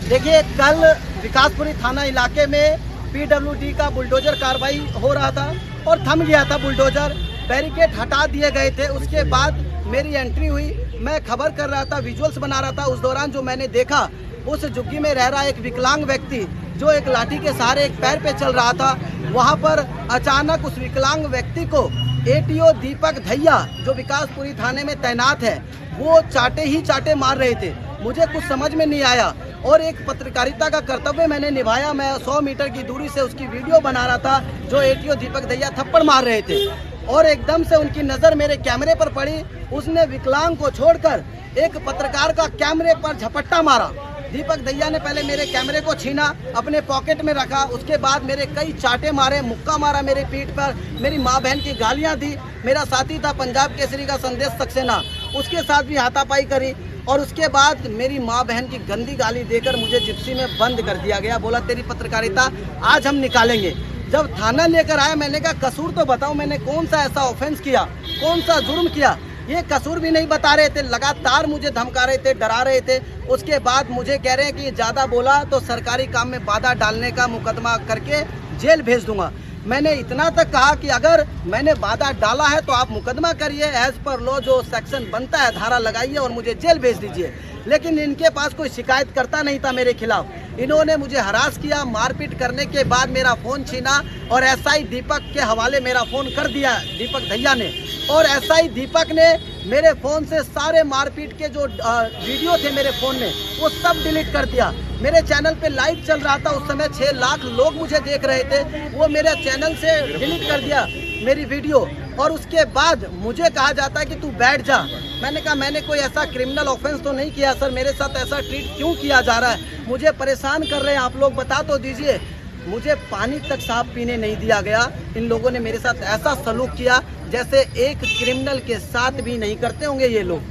देखिए, कल विकासपुरी थाना इलाके में पीडब्ल्यूडी का बुलडोजर कार्रवाई हो रहा था और थम गया था बुलडोजर, बैरिकेड हटा दिए गए थे। उसके बाद मेरी एंट्री हुई, मैं खबर कर रहा था, विजुअल्स बना रहा था। उस दौरान जो मैंने देखा, उस झुग्गी में रह रहा एक विकलांग व्यक्ति जो एक लाठी के सहारे एक पैर पे चल रहा था, वहाँ पर अचानक उस विकलांग व्यक्ति को एटीओ दीपक धैया जो विकासपुरी थाने में तैनात है, वो चाटे ही चाटे मार रहे थे। मुझे कुछ समझ में नहीं आया और एक पत्रकारिता का कर्तव्य मैंने निभाया। मैं 100 मीटर की दूरी से उसकी वीडियो बना रहा था जो एटीओ दीपक धैया थप्पड़ मार रहे थे और एकदम से उनकी नज़र मेरे कैमरे पर पड़ी। उसने विकलांग को छोड़कर एक पत्रकार का कैमरे पर झपट्टा मारा। दीपक धैया ने पहले मेरे कैमरे को छीना, अपने पॉकेट में रखा, उसके बाद मेरे कई चाटे मारे, मुक्का मारा मेरे पीठ पर, मेरी माँ बहन की गालियाँ दी। मेरा साथी था पंजाब केसरी का संदेश सक्सेना, उसके साथ भी हाथापाई करी और उसके बाद मेरी माँ बहन की गंदी गाली देकर मुझे जिप्सी में बंद कर दिया गया। बोला तेरी पत्रकारिता आज हम निकालेंगे। जब थाना लेकर आया, मैंने कहा कसूर तो बताओ, मैंने कौन सा ऐसा ऑफेंस किया, कौन सा जुर्म किया। ये कसूर भी नहीं बता रहे थे, लगातार मुझे धमका रहे थे, डरा रहे थे। उसके बाद मुझे कह रहे हैं कि ज़्यादा बोला तो सरकारी काम में बाधा डालने का मुकदमा करके जेल भेज दूंगा। मैंने इतना तक कहा कि अगर मैंने बाधा डाला है तो आप मुकदमा करिए, एज पर लॉ जो सेक्शन बनता है धारा लगाइए और मुझे जेल भेज दीजिए। लेकिन इनके पास कोई शिकायत करता नहीं था मेरे खिलाफ। इन्होंने मुझे हरास किया, मारपीट करने के बाद मेरा फ़ोन छीना और एसआई दीपक के हवाले मेरा फ़ोन कर दिया दीपक धैया ने। और एसआई दीपक ने मेरे फ़ोन से सारे मारपीट के जो वीडियो थे मेरे फ़ोन में, वो सब डिलीट कर दिया। मेरे चैनल पे लाइव चल रहा था, उस समय 6 लाख लोग मुझे देख रहे थे, वो मेरे चैनल से डिलीट कर दिया मेरी वीडियो। और उसके बाद मुझे कहा जाता है कि तू बैठ जा। मैंने कहा मैंने कोई ऐसा क्रिमिनल ऑफेंस तो नहीं किया सर, मेरे साथ ऐसा ट्रीट क्यों किया जा रहा है, मुझे परेशान कर रहे हैं आप लोग, बता तो दीजिए। मुझे पानी तक साफ पीने नहीं दिया गया। इन लोगों ने मेरे साथ ऐसा सलूक किया जैसे एक क्रिमिनल के साथ भी नहीं करते होंगे ये लोग।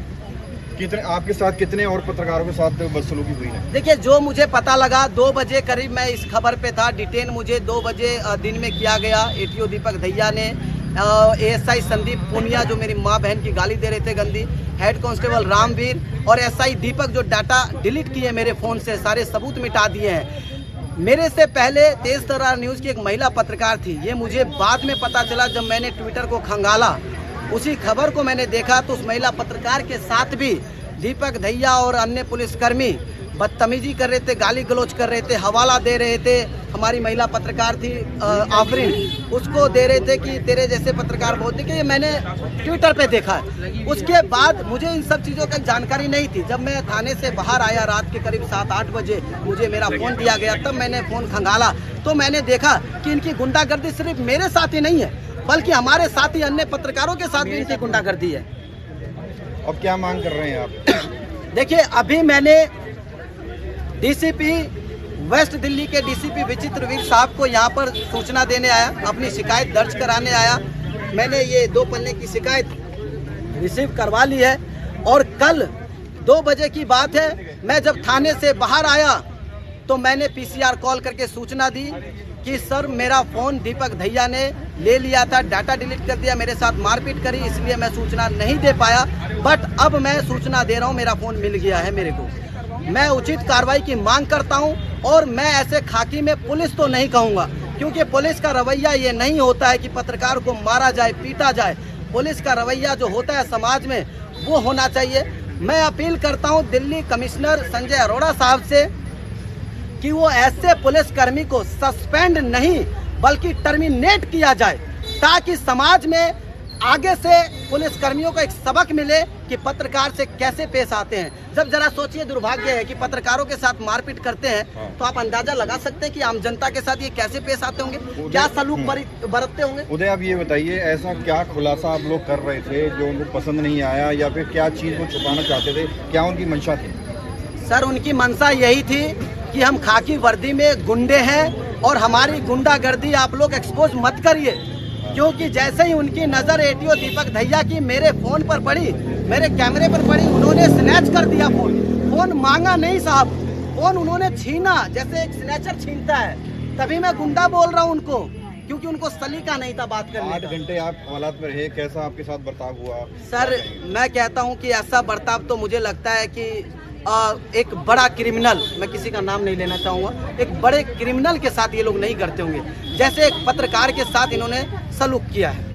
कितने आपके साथ, कितने और पत्रकारों के साथ बदसलूकी हुई है? देखिए, जो मुझे पता लगा 2 बजे करीब मैं इस खबर पे था। डिटेन मुझे 2 बजे दिन में किया गया। एटीओ दीपक धैया ने, एएसआई संदीप पुनिया जो मेरी माँ बहन की गाली दे रहे थे गंदी, हेड कांस्टेबल रामवीर और एसआई दीपक जो डाटा डिलीट किए मेरे फ़ोन से, सारे सबूत मिटा दिए हैं। मेरे से पहले तेज तर्रार न्यूज़ की एक महिला पत्रकार थी, ये मुझे बाद में पता चला जब मैंने ट्विटर को खंगाला। उसी खबर को मैंने देखा तो उस महिला पत्रकार के साथ भी दीपक धैया और अन्य पुलिसकर्मी बदतमीजी कर रहे थे, गाली गलौज कर रहे थे, हवाला दे रहे थे। हमारी महिला पत्रकार थी आफरीन, उसको दे रहे थे कि तेरे जैसे पत्रकार बहुत देखे। ये मैंने ट्विटर पे देखा है। उसके बाद मुझे इन सब चीज़ों की जानकारी नहीं थी। जब मैं थाने से बाहर आया रात के करीब 7-8 बजे, मुझे मेरा फ़ोन दिया गया, तब मैंने फ़ोन खंगाला तो मैंने देखा कि इनकी गुंडागर्दी सिर्फ मेरे साथ ही नहीं है, बल्कि हमारे साथी अन्य पत्रकारों के साथ भी इनकी गुंडागर्दी है। अब क्या मांग कर रहे हैं आप? देखिए, अभी मैंने डीसीपी वेस्ट दिल्ली के डीसीपी विचित्रवीर साहब को यहाँ पर सूचना देने आया, अपनी शिकायत दर्ज कराने आया। मैंने ये 2 पन्ने की शिकायत रिसीव करवा ली है और कल 2 बजे की बात है, मैं जब थाने से बाहर आया तो मैंने पीसीआर कॉल करके सूचना दी कि सर मेरा फ़ोन दीपक धैया ने ले लिया था, डाटा डिलीट कर दिया, मेरे साथ मारपीट करी, इसलिए मैं सूचना नहीं दे पाया। बट अब मैं सूचना दे रहा हूँ, मेरा फ़ोन मिल गया है मेरे को। मैं उचित कार्रवाई की मांग करता हूं और मैं ऐसे खाकी में पुलिस तो नहीं कहूंगा, क्योंकि पुलिस का रवैया ये नहीं होता है कि पत्रकार को मारा जाए, पीटा जाए। पुलिस का रवैया जो होता है समाज में, वो होना चाहिए। मैं अपील करता हूं दिल्ली कमिश्नर संजय अरोड़ा साहब से कि वो ऐसे पुलिसकर्मी को सस्पेंड नहीं बल्कि टर्मिनेट किया जाए, ताकि समाज में आगे से पुलिसकर्मियों को एक सबक मिले कि पत्रकार से कैसे पेश आते हैं। जब जरा सोचिए, दुर्भाग्य है कि पत्रकारों के साथ मारपीट करते हैं तो आप अंदाजा लगा सकते हैं कि आम जनता के साथ ये कैसे पेश आते होंगे, क्या सलूक बरतते होंगे। उदय, आप ये बताइए, ऐसा क्या खुलासा आप लोग कर रहे थे जो उनको पसंद नहीं आया, या फिर क्या चीज़ वो छुपाना चाहते थे, क्या उनकी मंशा थी? सर, उनकी मंशा यही थी कि हम खाकी वर्दी में गुंडे हैं और हमारी गुंडागर्दी आप लोग एक्सपोज मत करिए, क्योंकि जैसे ही उनकी नज़र एटीओ दीपक धैया की मेरे फ़ोन पर पड़ी, मेरे कैमरे पर पड़ी, उन्होंने स्नैच कर दिया फ़ोन मांगा नहीं साहब, फ़ोन उन्होंने छीना जैसे एक स्नैचर छीनता है। तभी मैं गुंडा बोल रहा हूँ उनको, क्योंकि उनको सलीका नहीं था बात करने का। 8 घंटे आप हालात में रहे, कैसा आपके साथ बर्ताव हुआ? सर, मैं कहता हूँ कि ऐसा बर्ताव तो मुझे लगता है कि एक बड़ा क्रिमिनल, मैं किसी का नाम नहीं लेना चाहूँगा, एक बड़े क्रिमिनल के साथ ये लोग नहीं करते होंगे, जैसे एक पत्रकार के साथ इन्होंने सलूक किया है।